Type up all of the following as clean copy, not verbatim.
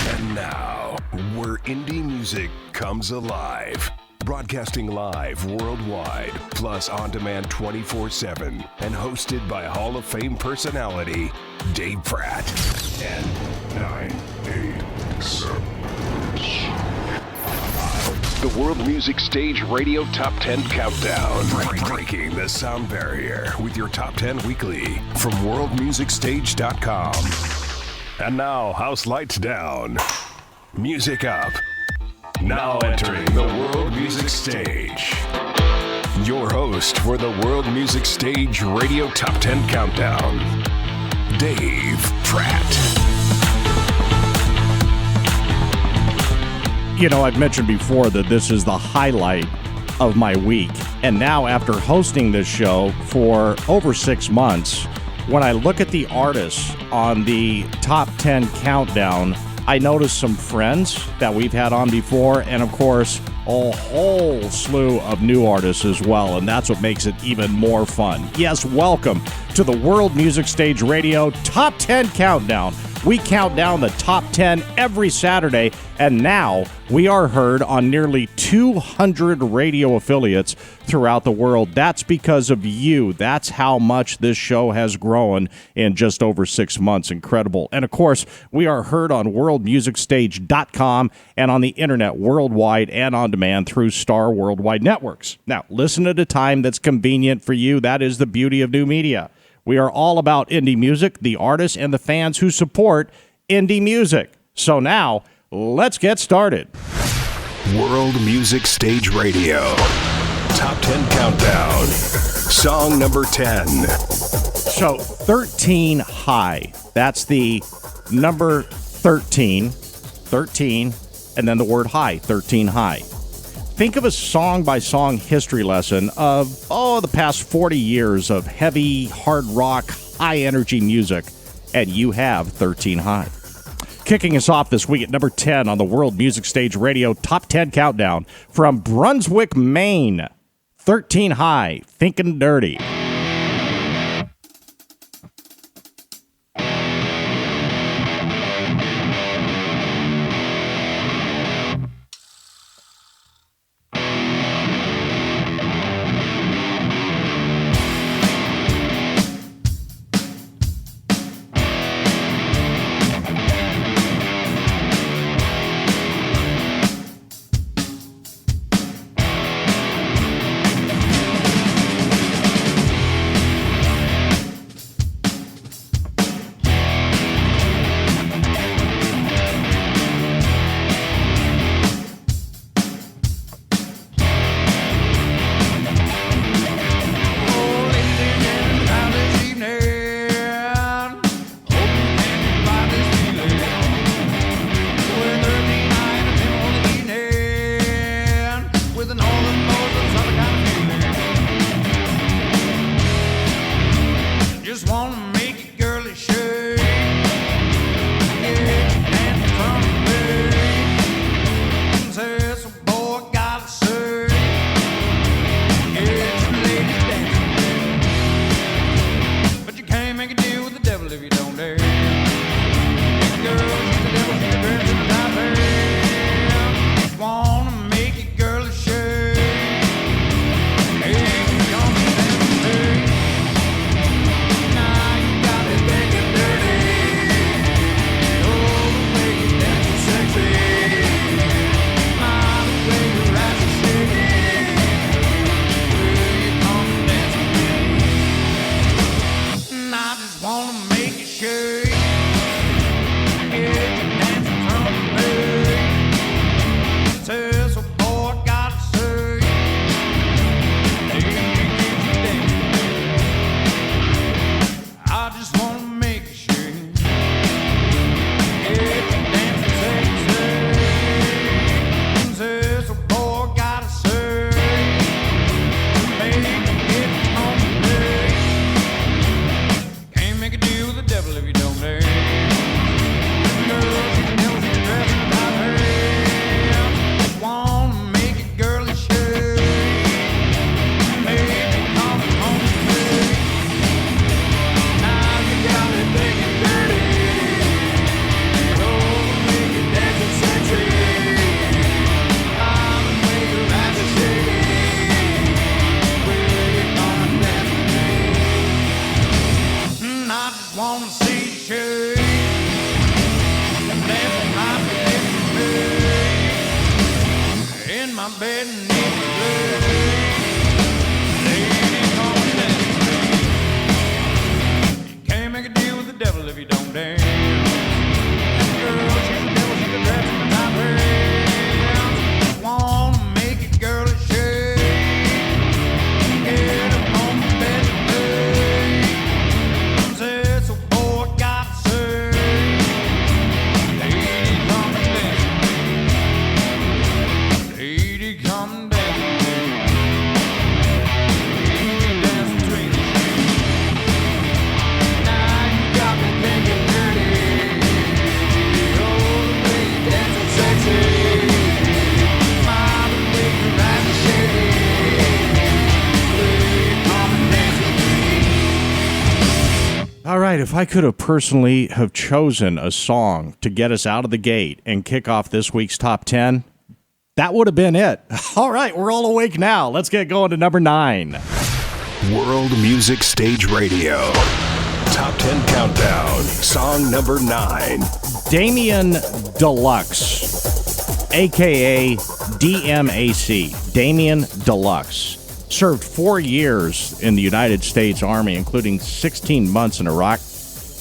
And now, where indie music comes alive. Broadcasting live worldwide, plus on demand 24/7, and hosted by Hall of Fame personality Dave Pratt. 10, 9, 8, 7. The World Music Stage Radio Top 10 Countdown. Breaking the sound barrier with your Top 10 weekly from worldmusicstage.com. And now, house lights down, music up. Now entering the World Music Stage. Your host for the World Music Stage Radio Top 10 Countdown, Dave Pratt. You know, I've mentioned before that this is the highlight of my week. And now, after hosting this show for over 6 months, when I look at the artists on the Top 10 Countdown, I notice some friends that we've had on before, and of course, a whole slew of new artists as well, and that's what makes it even more fun. Yes, welcome to the World Music Stage Radio Top 10 Countdown. We count down the top 10 every Saturday, and now we are heard on nearly 200 radio affiliates throughout the world. That's because of you. That's how much this show has grown in just over 6 months. Incredible. And of course, we are heard on worldmusicstage.com and on the internet worldwide and on demand through Star Worldwide Networks. Now, listen at a time that's convenient for you. That is the beauty of new media. We are all about indie music, the artists, and the fans who support indie music. So now, let's get started. World Music Stage Radio. Top 10 Countdown. Song number 10. So, 13 High. That's the number 13. 13, and then the word high, 13 High. Think of a song-by-song history lesson of, the past 40 years of heavy, hard rock, high-energy music, and you have 13 High. Kicking us off this week at number 10 on the World Music Stage Radio Top 10 Countdown from Brunswick, Maine, 13 High, Thinkin' Dirty. Say bed and need to play. Lady, come and dance with me. You can't make a deal with the devil if you don't dance. Girl, she's the devil, she's the dress in the top hands. Wanna make it, girl, a shake. Get up on the bed and play. Said so, boy, gotta say. Lady, come and dance with me. Lady, come and dance with me. Lady, dance between the sheets. Now you got me thinking dirty. Oh, the way you dancing sexy. My, the way your eyes are shady. Lady, come and dance with me. All right, if I could have personally have chosen a song to get us out of the gate and kick off this week's Top 10, that would have been it. All right, we're all awake now. Let's get going to number 9. World Music Stage Radio. Top 10 Countdown. Song number 9. Damian Deluxe, a.k.a. DMAC, Damian Deluxe, served 4 years in the United States Army, including 16 months in Iraq.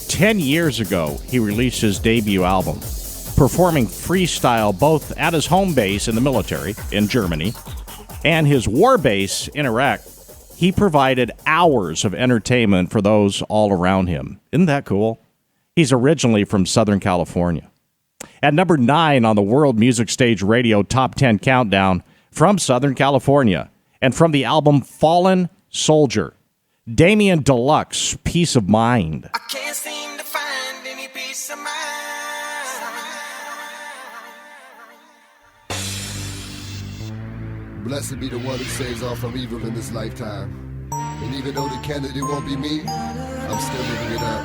10 years ago, he released his debut album, performing freestyle both at his home base in the military in Germany and his war base in Iraq. He provided hours of entertainment for those all around him. Isn't that cool? He's originally from Southern California. At number 9 on the World Music Stage Radio Top 10 Countdown, from Southern California, and from the album Fallen Soldier, Damian Deluxe, Peace of Mind. I can't seem to find any peace of mind. Blessed be the one who saves all from evil in this lifetime. And even though the candidate won't be me, I'm still living it up.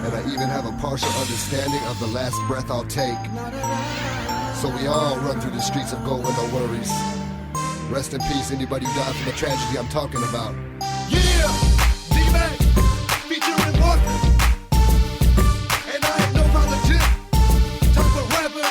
And I even have a partial understanding of the last breath I'll take. So we all run through the streets of gold with no worries. Rest in peace, anybody who died from the tragedy I'm talking about. Yeah, D-Mac, featuring Walker. And I ain't no legit type of rapper,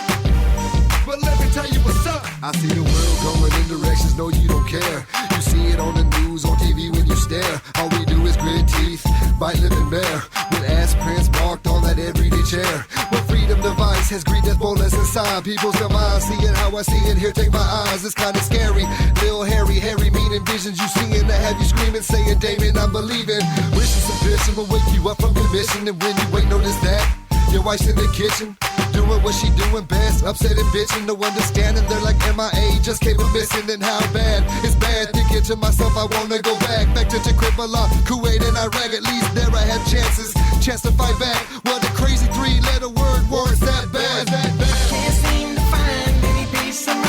but let me tell you what's up. I see the world going in directions, no you don't care. You see it on the news, on TV when you stare. All we do is grit teeth, bite lip and bear. With ass prints marked on that everyday chair. But freedom device has greed that's boldness inside. People's mind, see it how I see it, here take my eyes. It's kinda scary, Lil Harry, meaning visions you seeing that have you screaming, saying, Damien, I'm believing. Wishing some vision will wake you up from your mission. And when you wait, notice that your wife's in the kitchen, doing what she doing best, upset and bitching, no understanding. They're like MIA, just came a missing. And how bad, it's bad, thinking to myself I wanna go back to Tripoli, Kuwait and Iraq. At least there I had chances, chance to fight back. Well, the crazy 3-letter word war's that bad. I can't seem to find any peace of mind.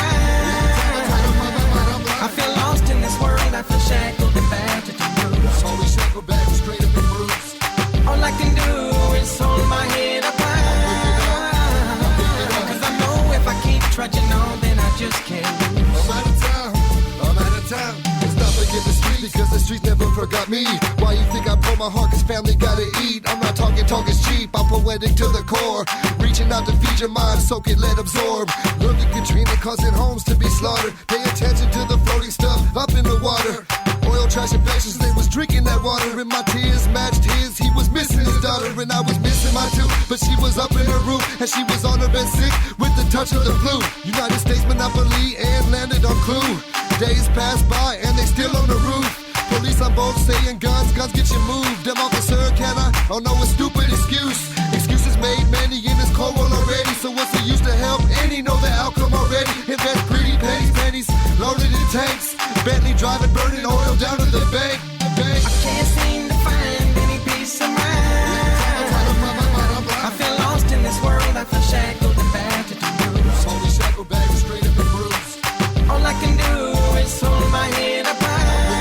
I feel lost in this world, I feel shackled and battered and bruised. Always shackled back, straight up and bruised. All I can do is hold my head up high. Cause I know if I keep trudging on, then I just can't lose. I'm out of town. Let's not forget the street, because the streets never forgot me. Why you think I pour my heart, cause family gotta eat. I'm not talk is cheap, I'm poetic to the core. Reaching out to feed your mind, soak it, let absorb. Look at Katrina causing homes to be slaughtered. Pay attention to the floating stuff up in the water. Oil, trash, infections, they was drinking that water. And my tears matched his, he was missing his daughter. And I was missing my too, but she was up in her room. And she was on her bed sick with the touch of the flu. United States monopoly and landed on Clue. Days passed by and they still on the roof. Police on both saying guns get you moved. Them officer, can I? Oh no, a stupid excuse. Excuses made many in this cold world already. So what's the use to help any? Know the outcome already. Invest pretty pennies, loaded in tanks. Bentley driving, burning oil down to the bank. I can't seem to find any peace of mind. I feel lost in this world, I feel shackled and battered and bruised. Always shackled back, straight up and bruised. All I can do is hold my head up high.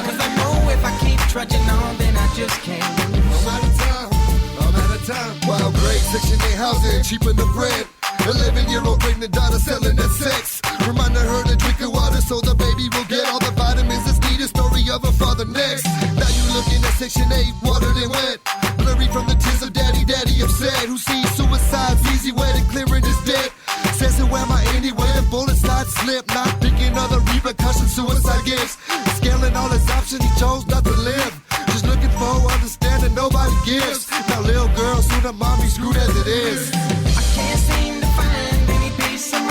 Cause I know if I keep trudging on, then I just can't lose. I'm out of town. Wild grade, Section 8 housing, cheaper the bread. 11-year-old pregnant daughter selling that sex. Reminding her to drink her water so the baby will get all the vitamins that's needed. Story of her father next. Now you looking at Section 8, watered and wet. Blurry from the tears of daddy upset. Who sees suicides easy, wet and clearing his debt. Says who am I anyway? The bullets fly not slip, not thinking of the repercussions, suicide gifts. Scaling all his options, he chose not to live. Just looking for understanding nobody gives. Now little girl, soon a mommy screwed as it is. I can't seem to find any peace of mind.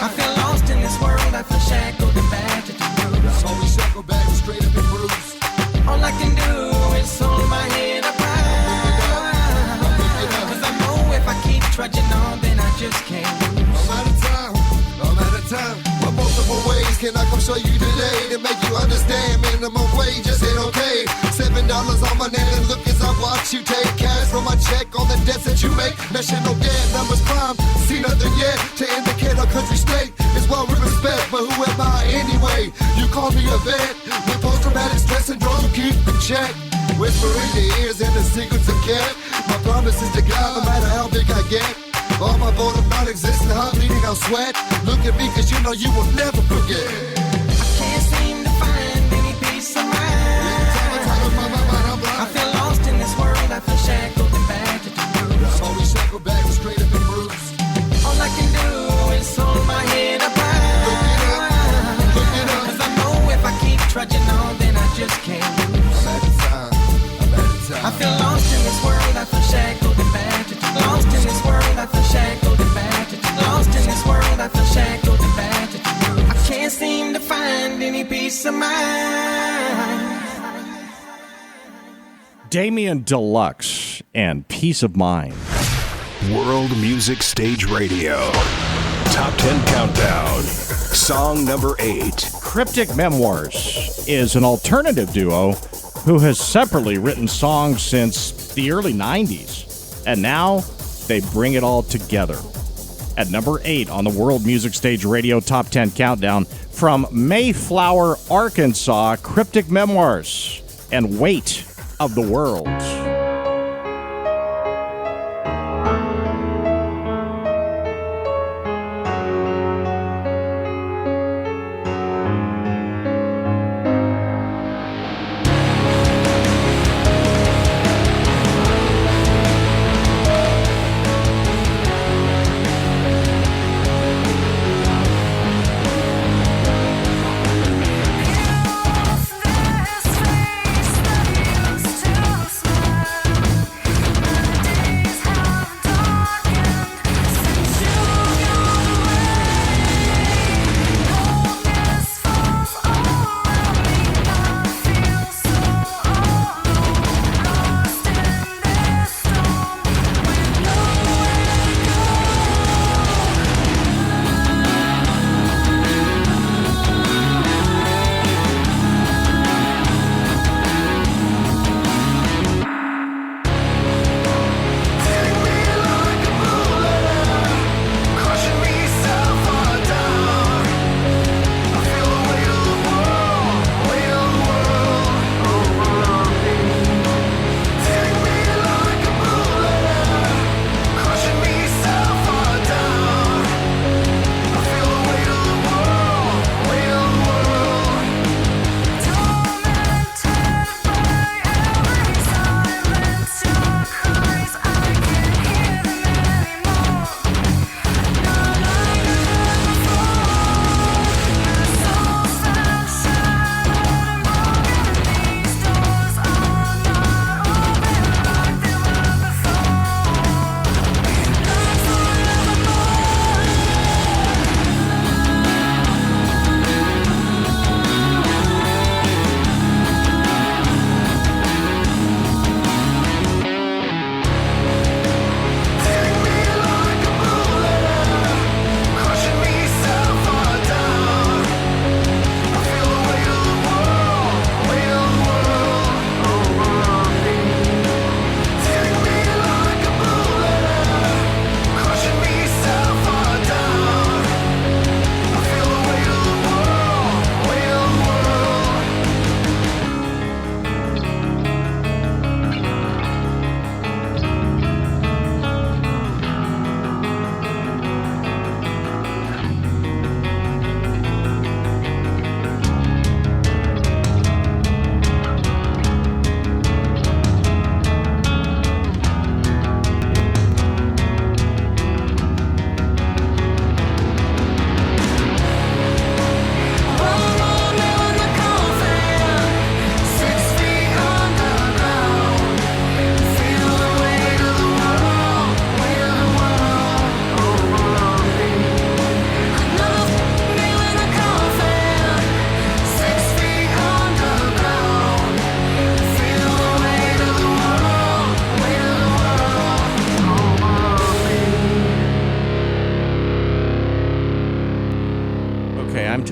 I feel lost in this world, I feel shackled and battered and bruised. Always shackled back, straight up and bruised. All I can do is hold my head up high. Cause I know if I keep trudging on, then I just can't lose. I'm out of time. But multiple ways can I come show you today to make you understand minimum wage just ain't okay. $7 on my name and look as I watch you take cash from my check on the debts that you make. National debt numbers climb, see nothing yet to indicate our country state is well with respect. But who am I anyway? You call me a vet with post-traumatic stress syndrome, you keep in check. Whisper in your ears and the secrets are kept. My promise is to God no matter how big I get. All my boredom non-existent, I'm bleeding, I'm sweat. Look at me cause you know you will never forget. I can't seem to find any peace of mind. I feel lost in this world, I feel shackled and battered and bruised. Always shackled back, straight up and bruised. All I can do is hold my head up high. Look it up. Cause I know if I keep trudging on, then I just can't lose. I'm out of time, I'm out of time. I feel lost in this world, I feel shackled and battered. Lost in this world, I feel shackled and battered. Lost in this world, I feel shackled and battered. I can't seem to find any peace of mind. Damian Deluxe and Peace of Mind. World Music Stage Radio. Top 10 Countdown. Song number 8. Cryptic Memoirs is an alternative duo who has separately written songs since the early 90s. And now they bring it all together. At number 8 on the World Music Stage Radio Top 10 Countdown, from Mayflower, Arkansas, Cryptic Memoirs and Weight of the World. This face that used to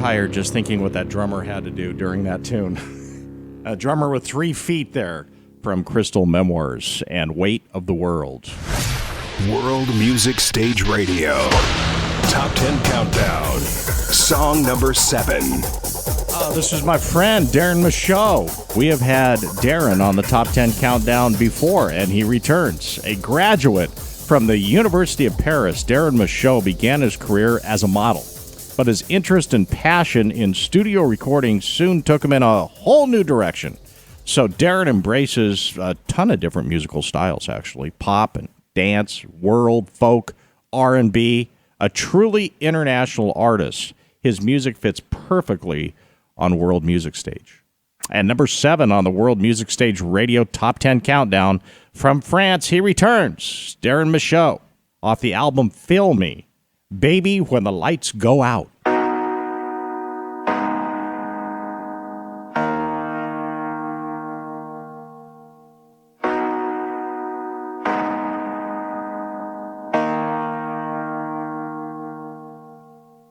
tired just thinking what that drummer had to do during that tune. A drummer with 3 feet there from Crystal Memoirs and Weight of the World. World Music Stage Radio. Top 10 Countdown. Song number 7. This is my friend, Darren Michaud. We have had Darren on the Top 10 Countdown before, and he returns. A graduate from the University of Paris, Darren Michaud began his career as a model. But his interest and passion in studio recording soon took him in a whole new direction. So Darren embraces a ton of different musical styles, actually. Pop and dance, world, folk, R&B. A truly international artist. His music fits perfectly on World Music Stage. And number 7 on the World Music Stage Radio Top 10 Countdown, from France, he returns. Darren Michaud, off the album Feel Me, Baby When the Lights Go Out.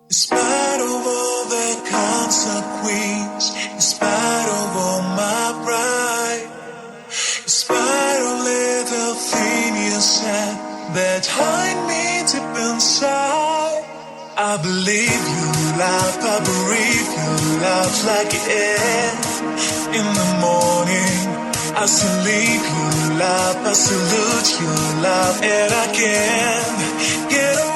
In spite of all the consequence, in spite of all my pride, in spite of little things you said that hide me deep inside, I believe you love, I believe you love like it is. In the morning, I salute you love, I salute you love, and I can't get away.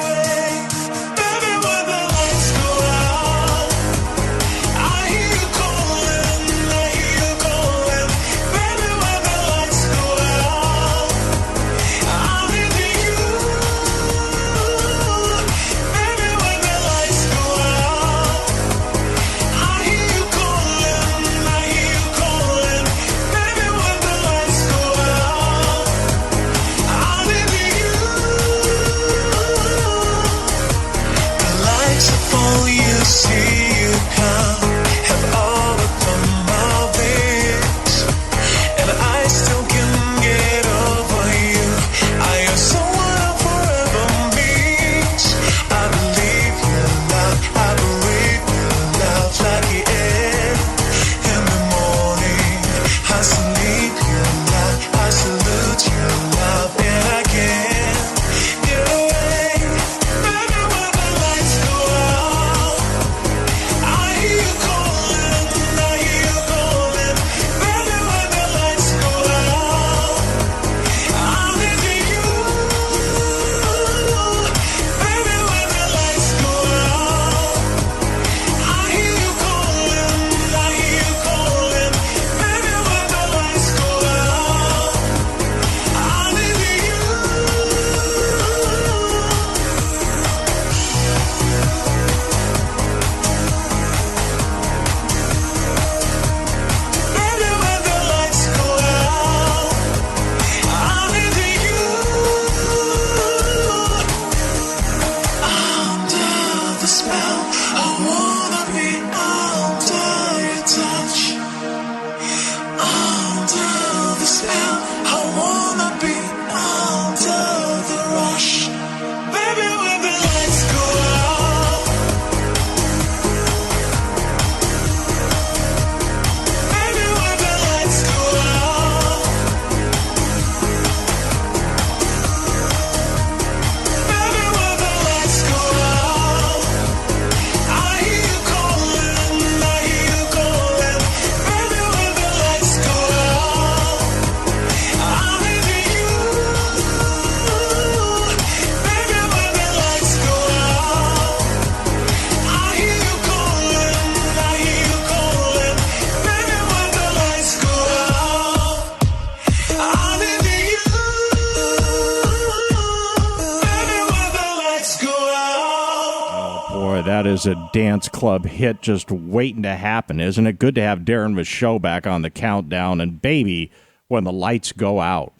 That is a dance club hit just waiting to happen, isn't it? Good to have Darren Michaud back on the countdown, and Baby When the Lights Go Out.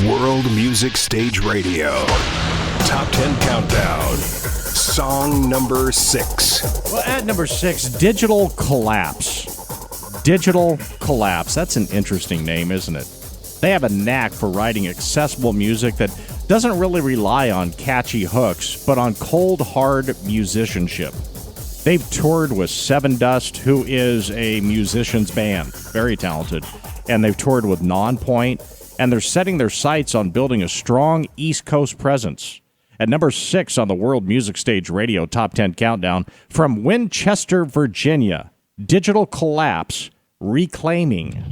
World Music Stage Radio. Top 10 Countdown. Song number 6. Well, at number 6, Digital Collapse. Digital Collapse. That's an interesting name, isn't it? They have a knack for writing accessible music that doesn't really rely on catchy hooks, but on cold, hard musicianship. They've toured with Seven Dust, who is a musician's band, very talented, and they've toured with Nonpoint, and they're setting their sights on building a strong East Coast presence. At number 6 on the World Music Stage Radio Top 10 Countdown, from Winchester, Virginia, Digital Collapse, Reclaiming.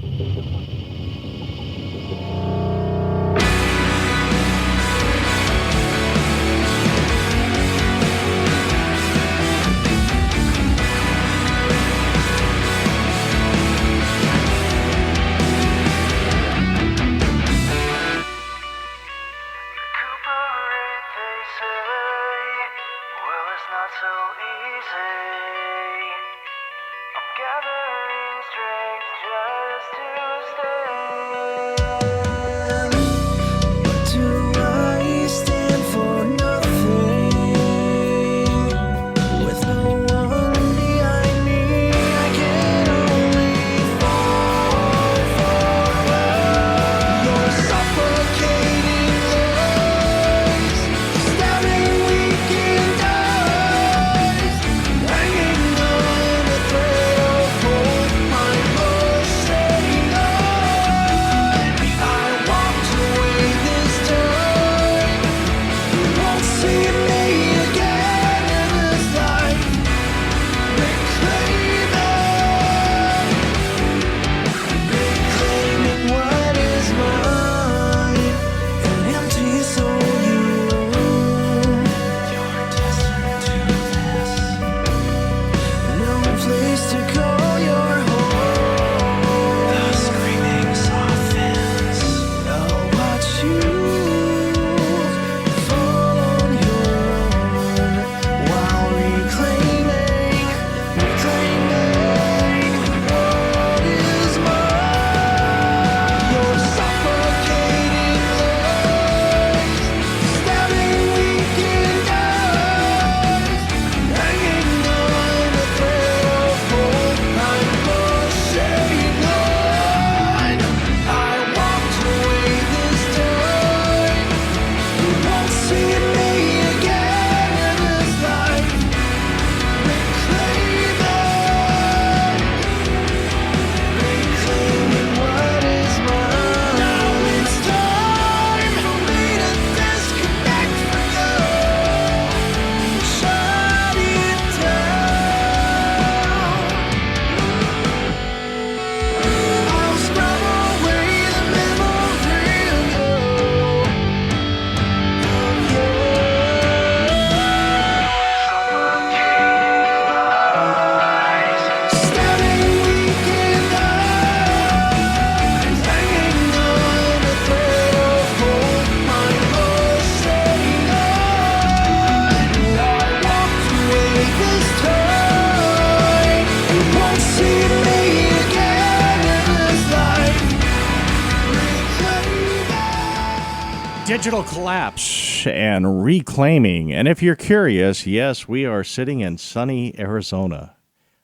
Digital Collapse and Reclaiming. And if you're curious, yes, we are sitting in sunny Arizona.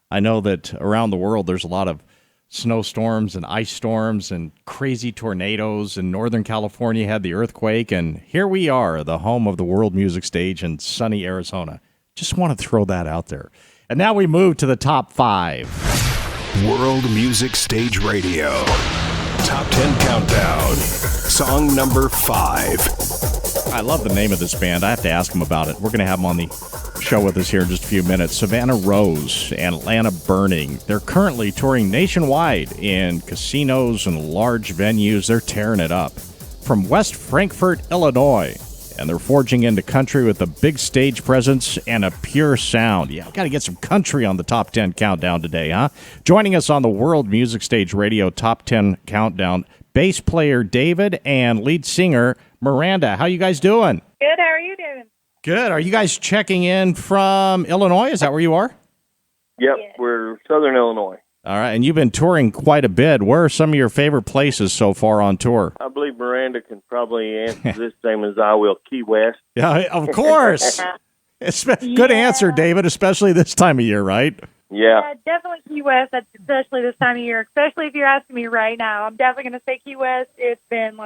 I know that around the world there's a lot of snowstorms and ice storms and crazy tornadoes. In Northern California had the earthquake, and here we are, the home of the World Music Stage in sunny Arizona. Just want to throw that out there. And now we move to the top 5. World Music Stage Radio. Top 10 Countdown. Song number 5. I love the name of this band. I have to ask them about it. We're going to have them on the show with us here in just a few minutes. Savannah Rose and Atlanta Burning. They're currently touring nationwide in casinos and large venues. They're tearing it up. From West Frankfort, Illinois. And they're forging into country with a big stage presence and a pure sound. Yeah, I've got to get some country on the Top 10 Countdown today, huh? Joining us on the World Music Stage Radio Top 10 Countdown, bass player David and lead singer Miranda. How you guys doing? Good. How are you doing? Good. Are you guys checking in from Illinois? Is that where you are? Yep, Yes. We're Southern Illinois. All right, and you've been touring quite a bit. Where are some of your favorite places so far on tour? I believe Miranda can probably answer this same as I will. Key West. Yeah, of course. Good answer, David, especially this time of year, right? Yeah. Definitely Key West, especially this time of year, especially if you're asking me right now. I'm definitely going to say Key West. It's been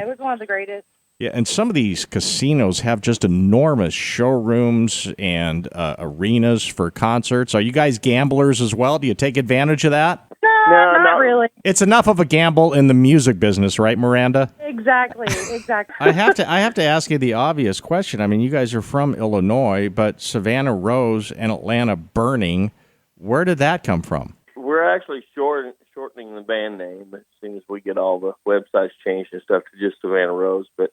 it was one of the greatest. Yeah, and some of these casinos have just enormous showrooms and arenas for concerts. Are you guys gamblers as well? Do you take advantage of that? No, not really. It's enough of a gamble in the music business, right, Miranda? Exactly. I have to ask you the obvious question. I mean, you guys are from Illinois, but Savannah Rose and Atlanta Burning, where did that come from? We're actually shortening the band name as soon as we get all the websites changed and stuff to just Savannah Rose. But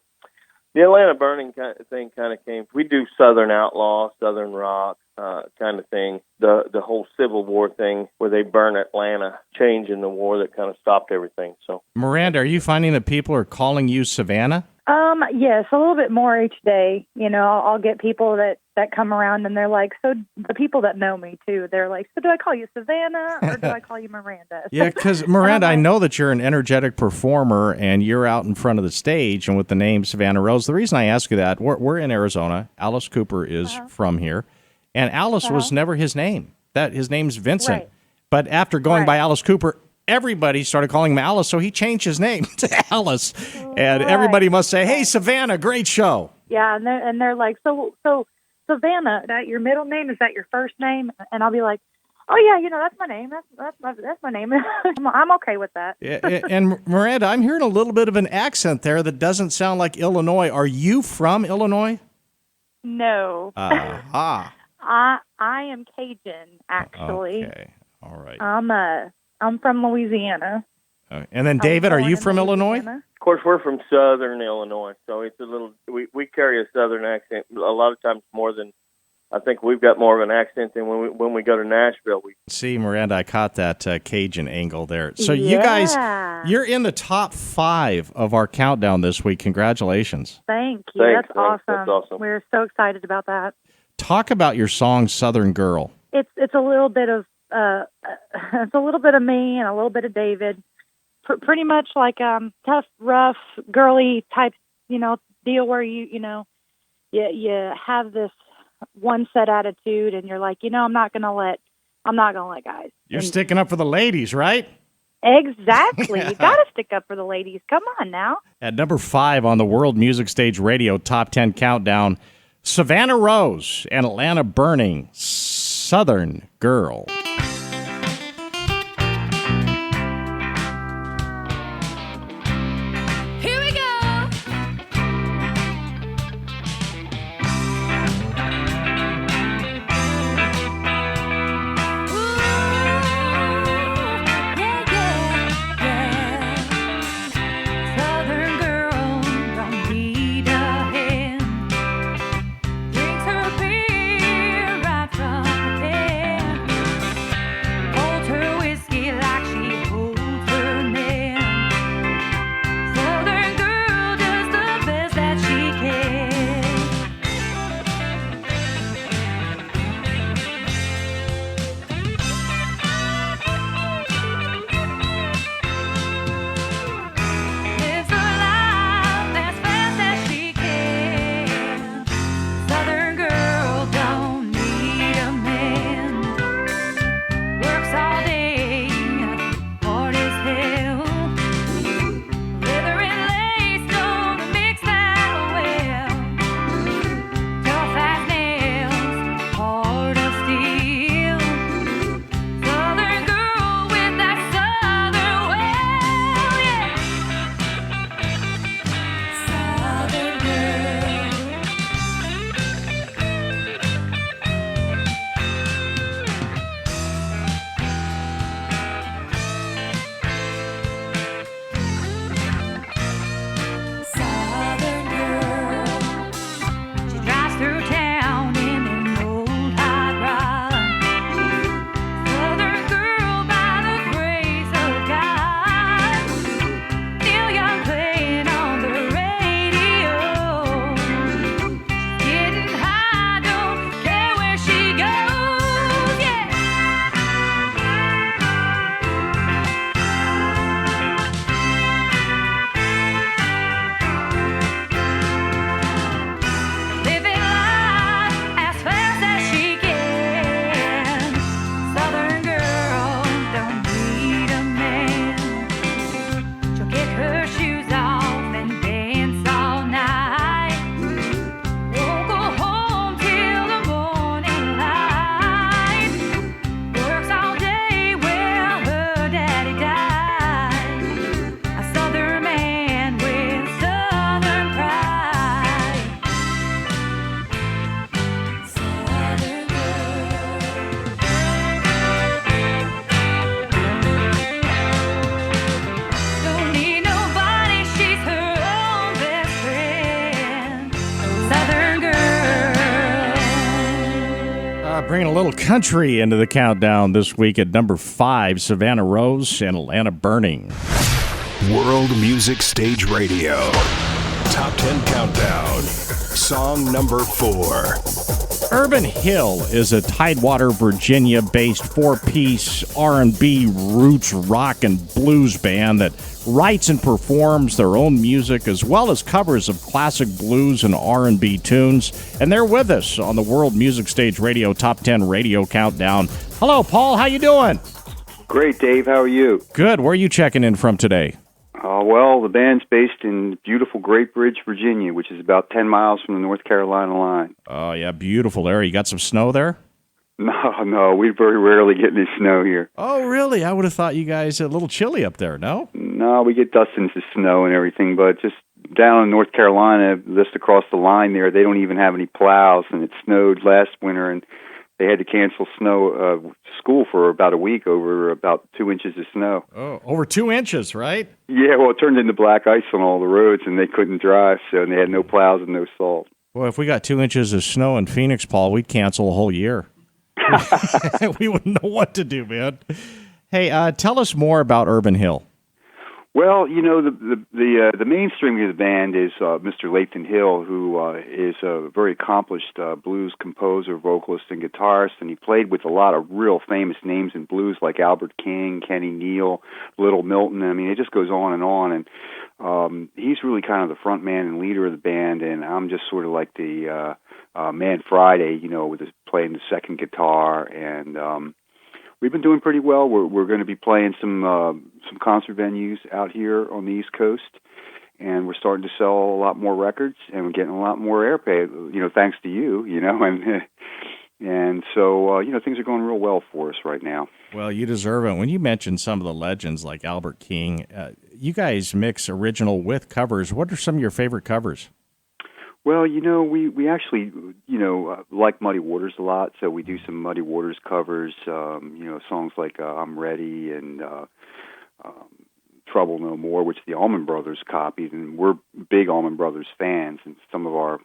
the Atlanta Burning thing kind of came. We do Southern outlaw, Southern rock kind of thing. The whole Civil War thing where they burn Atlanta, change in the war that kind of stopped everything. So, Miranda, are you finding that people are calling you Savannah? Yes, a little bit more each day. You know, I'll get people that come around and they're like, so the people that know me too, they're like, so do I call you Savannah or do I call you Miranda? Yeah, because Miranda, I know that you're an energetic performer and you're out in front of the stage and with the name Savannah Rose. The reason I ask you that, we're in Arizona. Alice Cooper is from here. And Alice was never his name. His name's Vincent. Right. But after going by Alice Cooper, everybody started calling him Alice, so he changed his name to Alice. And everybody must say, hey, Savannah, great show. Yeah, and they're like, so Savannah, that your middle name, is that your first name? And I'll be like, oh yeah, you know, that's my name. That's my name. I'm okay with that. And Miranda, I'm hearing a little bit of an accent there that doesn't sound like Illinois. Are you from Illinois? No. I am Cajun, actually. Okay, all right. I'm from Louisiana. And then David, are you from Illinois? of course, we're from Southern Illinois, so it's a little. We carry a Southern accent a lot of times more than. I think we've got more of an accent than when we go to Nashville. See, Miranda, I caught that Cajun angle there. So you guys, you're in the top 5 of our countdown this week. Congratulations. Thank you. Thanks, That's awesome. That's awesome. We're so excited about that. Talk about your song "Southern Girl." It's a little bit of it's a little bit of me and a little bit of David. Pretty much like tough, rough, girly type, deal where you have this one set attitude and you're like, I'm not gonna let guys. You're sticking up for the ladies, right? Exactly. You gotta stick up for the ladies. Come on now. At number 5 on the World Music Stage Radio Top 10 Countdown, Savannah Rose and Atlanta Burning, Southern Girl. Bringing a little country into the countdown this week at number 5, Savannah Rose and Atlanta Burning. World Music Stage Radio. Top 10 Countdown. Song number 4. Urban Hill is a Tidewater, Virginia-based 4-piece R&B roots rock and blues band that writes and performs their own music as well as covers of classic blues and R&B tunes. And they're with us on the World Music Stage Radio Top 10 Radio Countdown. Hello, Paul. How you doing? Great, Dave. How are you? Good. Where are you checking in from today? Well, the band's based in beautiful Great Bridge, Virginia, which is about 10 miles from the North Carolina line. Oh, yeah, beautiful area. You got some snow there? No, we very rarely get any snow here. Oh, really? I would have thought you guys a little chilly up there, no? No, we get dustings of snow and everything, but just down in North Carolina, just across the line there, they don't even have any plows, and it snowed last winter, and they had to cancel school for about a week over about 2 inches of snow. Oh, over 2 inches, right? Yeah, well, it turned into black ice on all the roads, and they couldn't drive, so they had no plows and no salt. Well, if we got 2 inches of snow in Phoenix, Paul, we'd cancel a whole year. We wouldn't know what to do, man. Hey, tell us more about Urban Hill. Well, you know, the mainstream of the band is Mr. Lathan Hill, who is a very accomplished blues composer, vocalist, and guitarist, and he played with a lot of real famous names in blues like Albert King, Kenny Neal, Little Milton. I mean, it just goes on, and he's really kind of the front man and leader of the band, and I'm just sort of like the Man Friday, you know, with playing the second guitar, and we've been doing pretty well. We're going to be playing some concert venues out here on the East Coast, and we're starting to sell a lot more records, and we're getting a lot more airplay, you know, thanks to you, you know, and so, you know, things are going real well for us right now. Well, you deserve it. When you mentioned some of the legends like Albert King, you guys mix original with covers. What are some of your favorite covers? Well, you know, we actually, you know, like Muddy Waters a lot, so we do some Muddy Waters covers, you know, songs like I'm Ready and Trouble No More, which the Allman Brothers copied, and we're big Allman Brothers fans, and some of our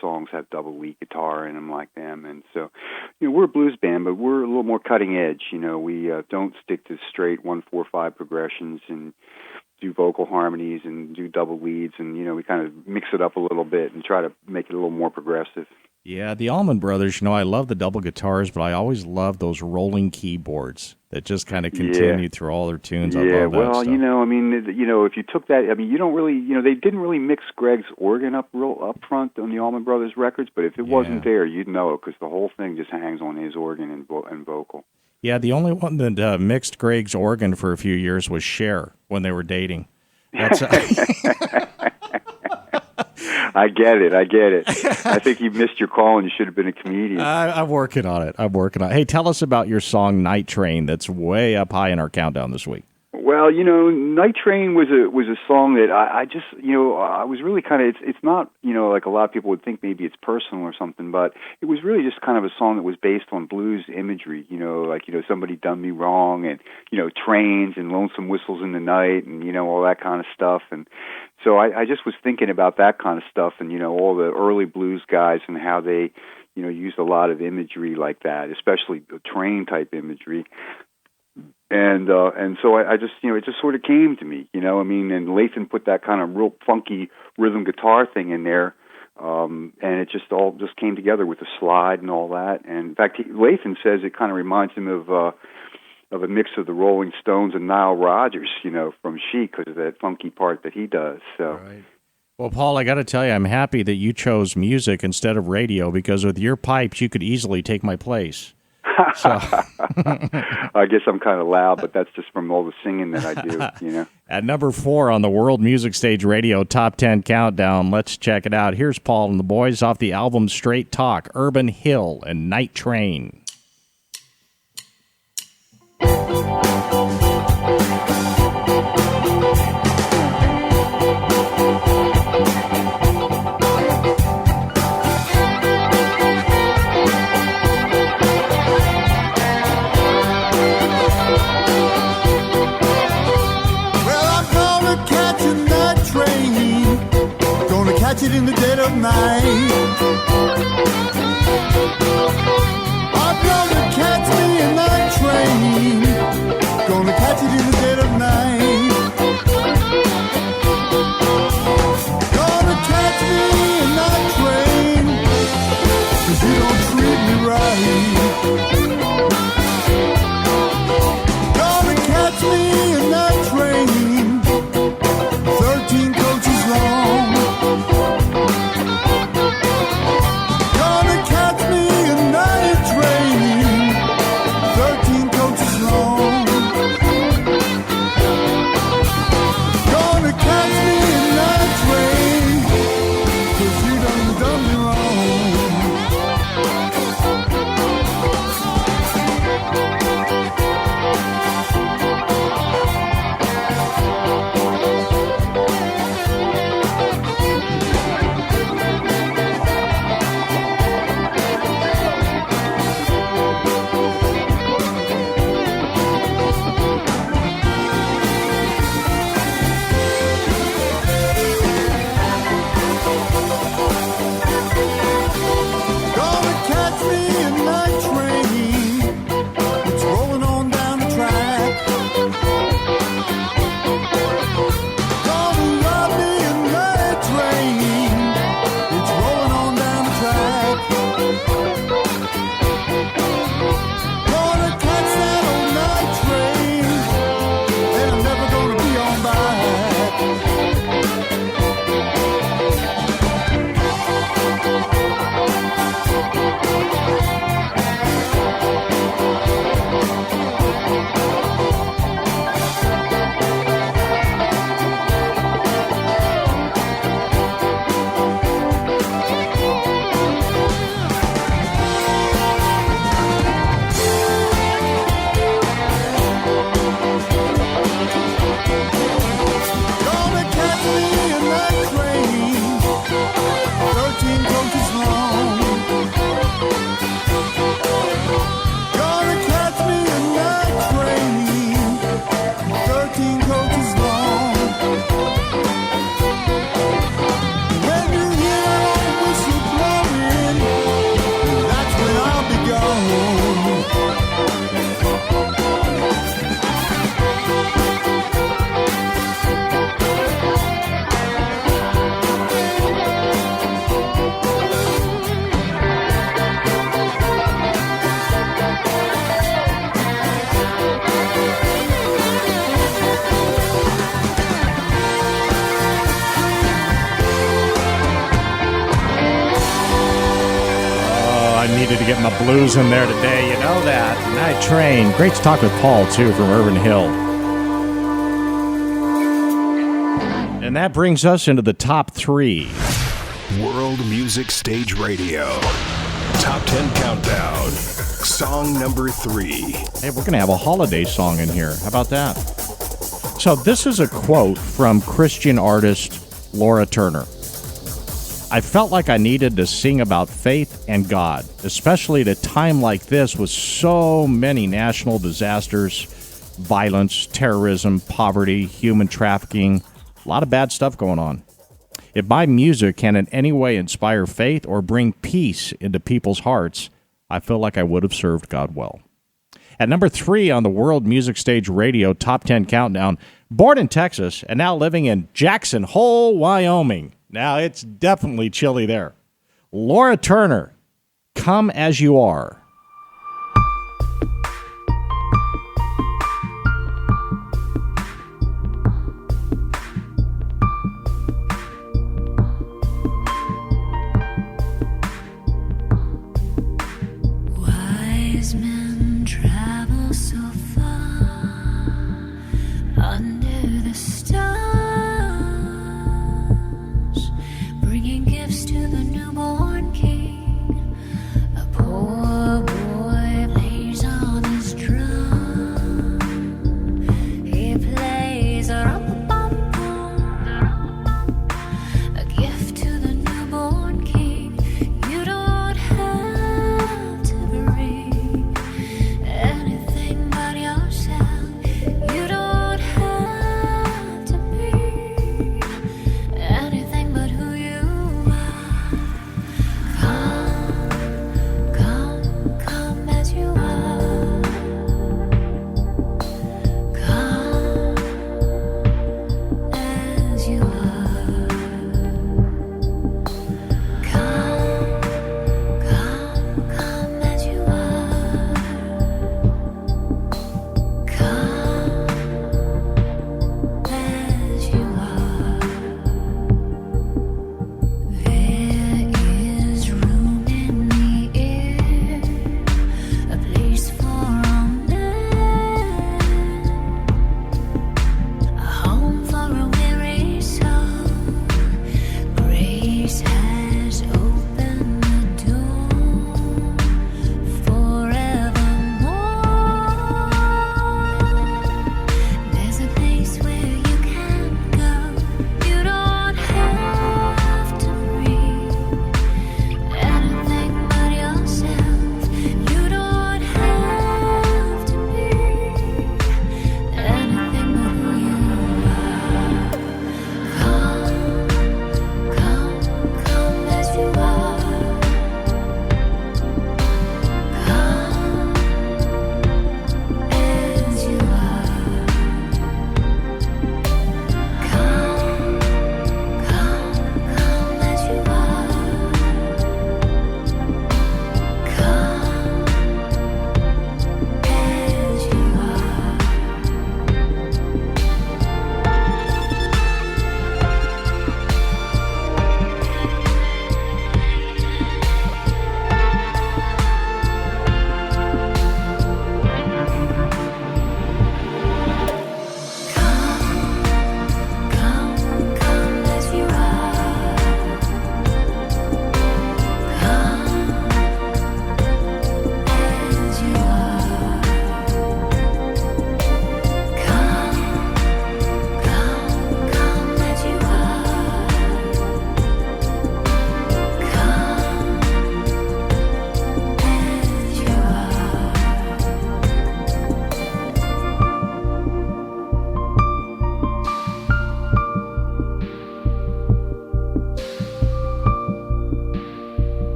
songs have double lead guitar in them like them, and so, you know, we're a blues band, but we're a little more cutting edge, you know, we don't stick to straight 1-4-5 progressions and do vocal harmonies and do double leads, and, you know, we kind of mix it up a little bit and try to make it a little more progressive. Yeah, the Allman Brothers, you know, I love the double guitars, but I always love those rolling keyboards that just kind of continue through all their tunes. I love that well, stuff. you know, I mean, you know, if you took that, I mean, you don't really, you know, they didn't really mix Greg's organ up front on the Allman Brothers records, but if it wasn't there, you'd know it because the whole thing just hangs on his organ and vocal. Yeah, the only one that mixed Greg's organ for a few years was Cher when they were dating. That's I get it. I think you missed your call and you should have been a comedian. I'm working on it. Hey, tell us about your song Night Train that's way up high in our countdown this week. Well, you know, Night Train was a song that I just, you know, I was really kind of, it's not, you know, like a lot of people would think maybe it's personal or something, but it was really just kind of a song that was based on blues imagery, you know, like, you know, somebody done me wrong and, you know, trains and lonesome whistles in the night and, you know, all that kind of stuff. And so I just was thinking about that kind of stuff and, you know, all the early blues guys and how they, you know, used a lot of imagery like that, especially the train type imagery. And so I just, you know, it just sort of came to me, you know, I mean, and Lathan put that kind of real funky rhythm guitar thing in there, and it just all just came together with the slide and all that. And in fact, Lathan says it kind of reminds him of a mix of the Rolling Stones and Nile Rodgers, you know, from Chic, because of that funky part that he does. So. Right. Well, Paul, I got to tell you, I'm happy that you chose music instead of radio, because with your pipes, you could easily take my place. So. I guess I'm kind of loud, but that's just from all the singing that I do, you know. At number 4 on the World Music Stage Radio Top 10 Countdown, let's check it out. Here's Paul and the boys off the album Straight Talk, Urban Hill and Night Train. Catch it in the dead of night. a night train. Gonna catch it in the dead of night. Gonna catch me a night train, 'cause you don't treat me right. Gonna catch me a night train, 13 coaches long. Gonna catch me a night train, 13 coaches long. Gonna catch me a night train, 'cause you done me wrong. Gonna catch me a night train, it's rolling on down the track. Gonna ride me a night train, it's rolling on down the track. Gonna catch that old night train, and I'm never gonna be on back. Gonna catch me a night train, 13 coaches long. Gonna catch me a night train, 13 coaches long. When you hear old whistle blowing, that's when I'll be gone. I needed to get my blues in there today. You know that. Night Train. Great to talk with Paul, too, from Urban Hill. And that brings us into the top 3. World Music Stage Radio. Top 10 Countdown. Song number 3. Hey, we're going to have a holiday song in here. How about that? So this is a quote from Christian artist Laura Turner. I felt like I needed to sing about faith and God, especially at a time like this with so many national disasters, violence, terrorism, poverty, human trafficking, a lot of bad stuff going on. If my music can in any way inspire faith or bring peace into people's hearts, I feel like I would have served God well. At number 3 on the World Music Stage Radio Top 10 Countdown, born in Texas and now living in Jackson Hole, Wyoming. Now, it's definitely chilly there. Laura Turner, Come As You Are. Wise men travel so far under the stars, bringing gifts to the newborn king. A poor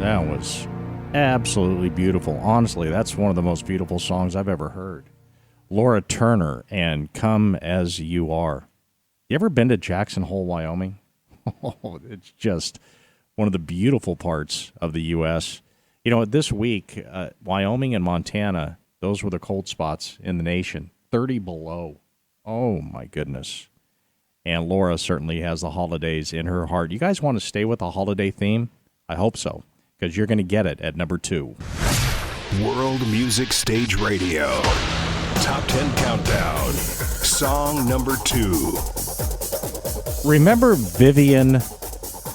That was absolutely beautiful. Honestly, that's one of the most beautiful songs I've ever heard. Laura Turner and Come As You Are. You ever been to Jackson Hole, Wyoming? Oh, it's just one of the beautiful parts of the U.S. You know, this week, Wyoming and Montana, those were the cold spots in the nation. 30 below. Oh, my goodness. And Laura certainly has the holidays in her heart. You guys want to stay with the holiday theme? I hope so, because you're going to get it at number 2. World Music Stage Radio. Top 10 Countdown. Song number 2. Remember Vivian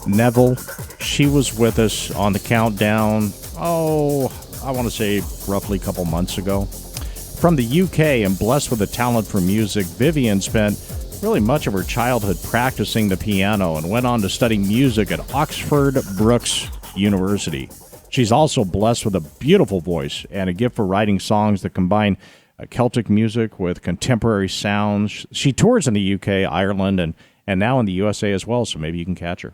Neville? She was with us on the countdown, I want to say roughly a couple months ago. From the UK and blessed with a talent for music, Vivian spent really much of her childhood practicing the piano and went on to study music at Oxford Brookes University. She's also blessed with a beautiful voice and a gift for writing songs that combine Celtic music with contemporary sounds. She tours in the UK, Ireland, and now in the USA as well, so maybe you can catch her.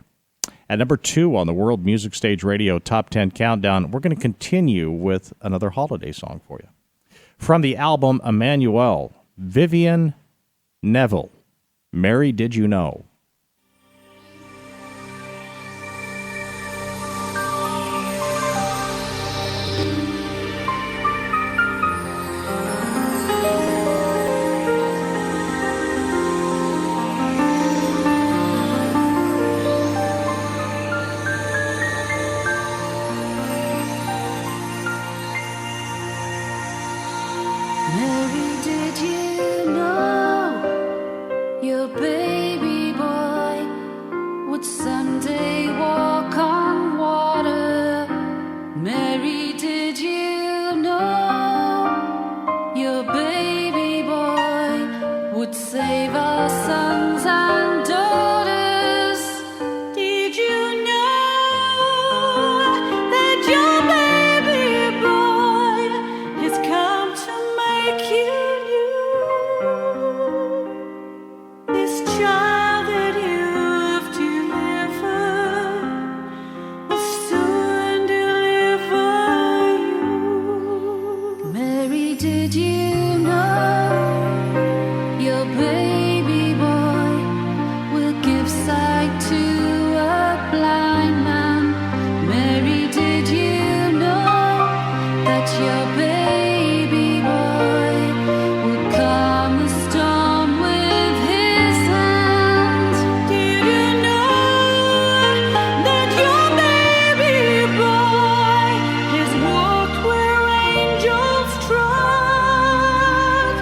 At number 2 on the World Music Stage Radio Top 10 Countdown, we're going to continue with another holiday song for you. From the album Emmanuel, Vivian Neville, Mary Did You Know? Mary, did you know your baby boy would someday walk on water? Mary, did you know your baby boy would save our sons and daughters? Did you know that your baby boy has come to make you new? This child that you've delivered will soon deliver you. Mary, did you know your baby boy will give sight to a blind man? Mary, did you know that your baby boy will calm the storm with his hand? Did you know that your baby boy has walked where angels trod?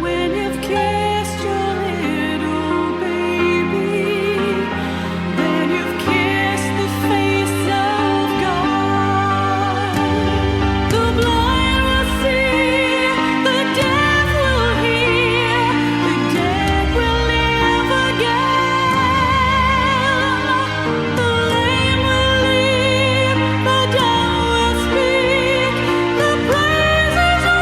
When you've kissed your little baby, then you've kissed the face of God. The blind will see, the deaf will hear, the dead will live again. The lame will leap, the dumb will speak, the praises of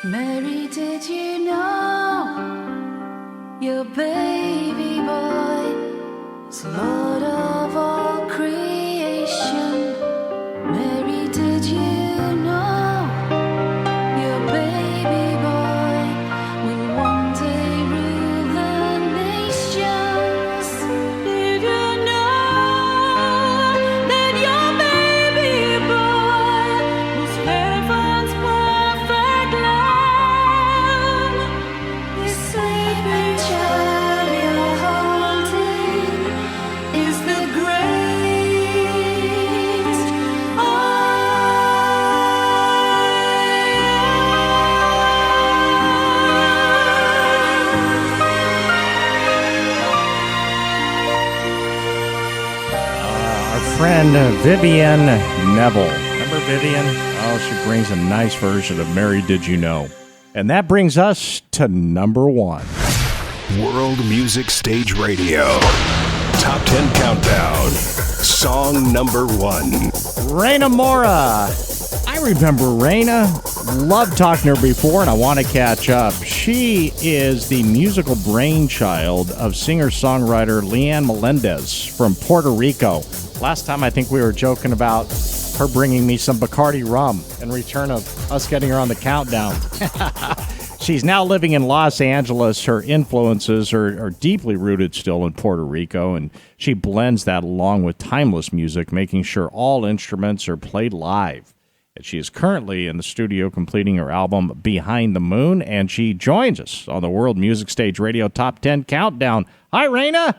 Mary, did you know your baby boy is Lord of all creation? Mary, did you know your baby boy will one day rule the nations? Did you know that your baby boy was heaven's perfect lamb? This sleeping child you're holding is the greatest Our friend Vivian Neville. Remember Vivian? Oh, she brings a nice version of Mary Did You Know? And that brings us to number 1. World Music Stage Radio. Top 10 Countdown. Song number 1. Raina Mora. I remember Raina. Loved talking to her before, and I want to catch up. She is the musical brainchild of singer-songwriter Leanne Melendez from Puerto Rico. Last time I think we were joking about her bringing me some Bacardi rum in return of us getting her on the countdown. She's now living in Los Angeles. Her influences are deeply rooted still in Puerto Rico, and she blends that along with timeless music, making sure all instruments are played live. And she is currently in the studio completing her album Behind the Moon, and she joins us on the World Music Stage Radio Top 10 Countdown. Hi, Raina.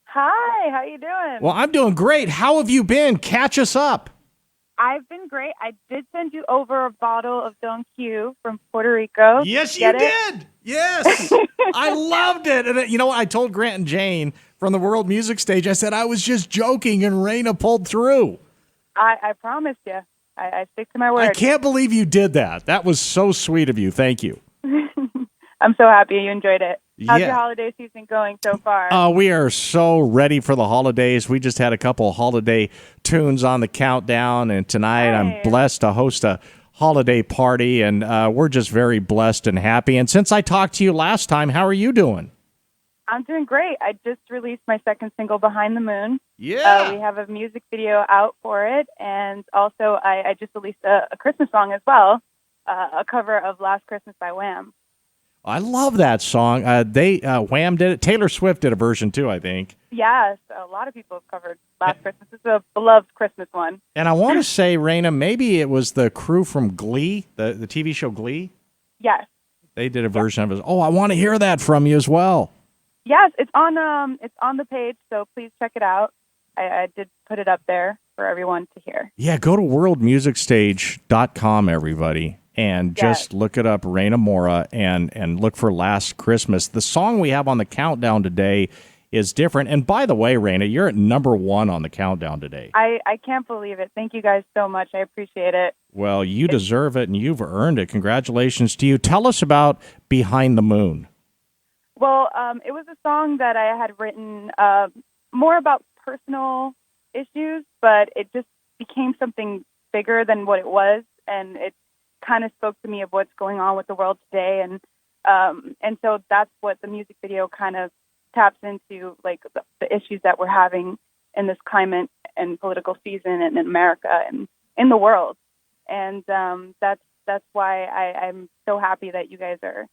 Hi, how you doing? Well, I'm doing great. How have you been? Catch us up. I've been great. I did send you over a bottle of Don Q from Puerto Rico. Yes, you did. Yes. I loved it. And you know what? I told Grant and Jane from the World Music Stage, I said I was just joking, and Raina pulled through. I promised you. I stick to my word. I can't believe you did that. That was so sweet of you. Thank you. I'm so happy you enjoyed it. How's Yeah. your holiday season going so far? We are so ready for the holidays. We just had a couple holiday tunes on the countdown, and tonight I'm blessed to host a holiday party, and we're just very blessed and happy. And since I talked to you last time, how are you doing? I'm doing great. I just released my second single, Behind the Moon. Yeah. We have a music video out for it, and also I just released a Christmas song as well, a cover of Last Christmas by Wham. I love that song. Wham did it. Taylor Swift did a version too, I think. Yes, a lot of people have covered Last Christmas. It's a beloved Christmas one. And I want to say, Raina, maybe it was the crew from Glee, the TV show Glee. Yes. They did a version of it. Oh, I want to hear that from you as well. Yes, it's on the page, so please check it out. I did put it up there for everyone to hear. Yeah, go to worldmusicstage.com, everybody, and just look it up, Raina Mora, and look for Last Christmas. The song we have on the countdown today is different. And by the way, Raina, you're at number 1 on the countdown today. I can't believe it. Thank you guys so much. I appreciate it. Well, you deserve it, and you've earned it. Congratulations to you. Tell us about Behind the Moon. Well, it was a song that I had written more about personal issues, but it just became something bigger than what it was, and it kind of spoke to me of what's going on with the world today, and so that's what the music video kind of taps into, like the issues that we're having in this climate and political season and in America and in the world, and that's why I'm so happy that you guys are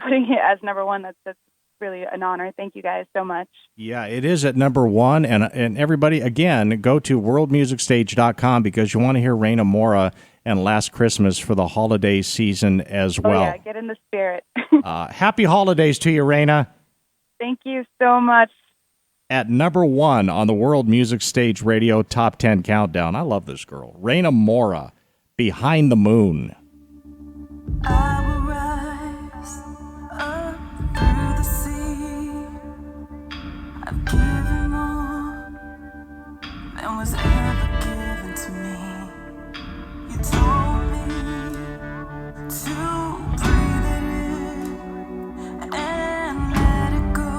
putting it as number 1. That's really an honor. Thank you guys so much. Yeah, it is at number 1. And everybody, again, go to worldmusicstage.com because you want to hear Raina Mora and Last Christmas for the holiday season as well. Oh, yeah, get in the spirit. Happy holidays to you, Raina. Thank you so much. At number 1 on the World Music Stage Radio Top 10 Countdown. I love this girl. Raina Mora, Behind the Moon. I will rise up through the sea. I've given more than was ever given to me. You told me to breathe it in and let it go,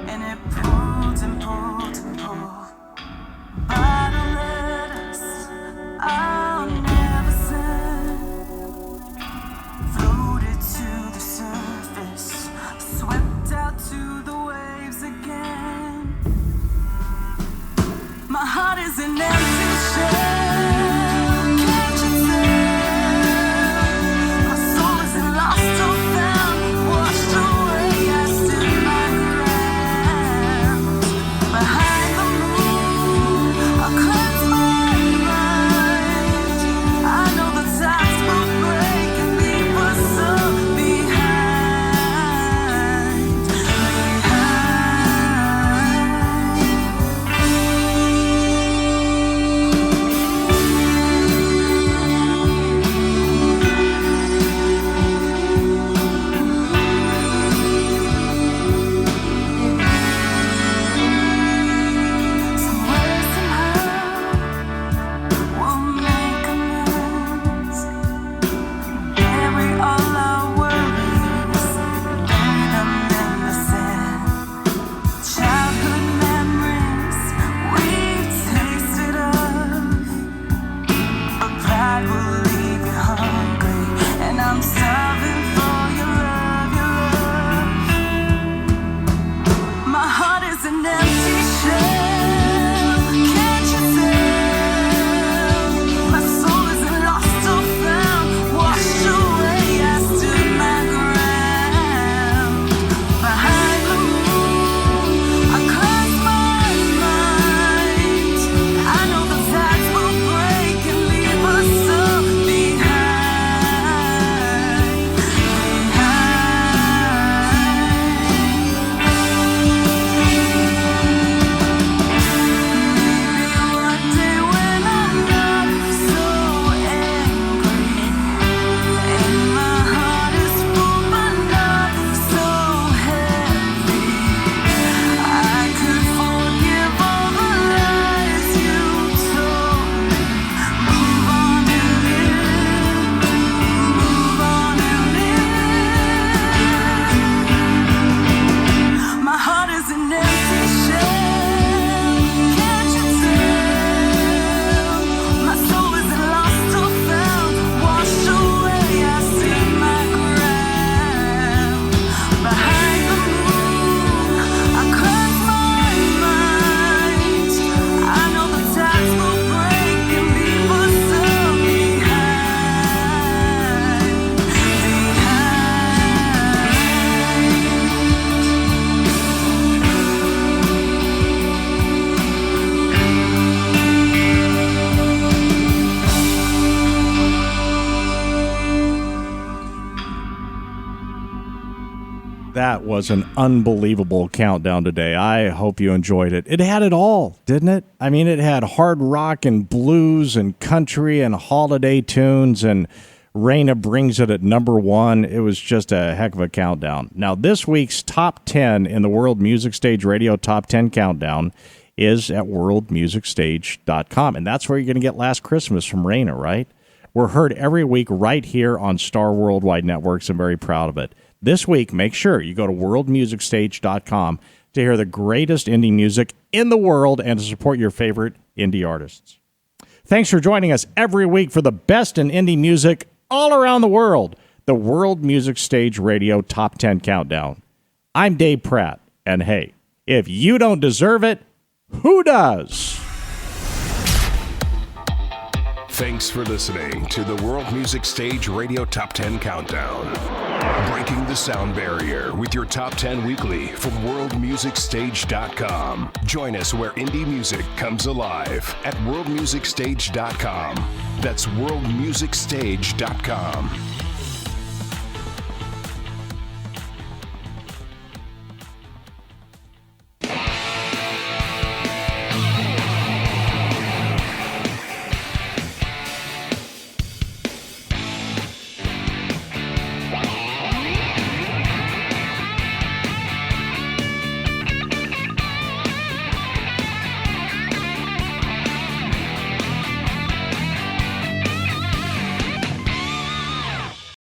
and it pulled and pulled and pulled. Bottle letters I'll never send. That was an unbelievable countdown today. I hope you enjoyed it. It had it all, didn't it? I mean, it had hard rock and blues and country and holiday tunes, and Raina brings it at number 1. It was just a heck of a countdown. Now, this week's top 10 in the World Music Stage Radio Top 10 Countdown is at worldmusicstage.com, and that's where you're going to get Last Christmas from Raina, right? We're heard every week right here on Star Worldwide Networks. I'm very proud of it. This week, make sure you go to worldmusicstage.com to hear the greatest indie music in the world and to support your favorite indie artists. Thanks for joining us every week for the best in indie music all around the world, the World Music Stage Radio Top 10 Countdown. I'm Dave Pratt, and hey, if you don't deserve it, who does? Thanks for listening to the World Music Stage Radio Top 10 Countdown. Breaking the sound barrier with your Top 10 Weekly from worldmusicstage.com. Join us where indie music comes alive at worldmusicstage.com. That's worldmusicstage.com.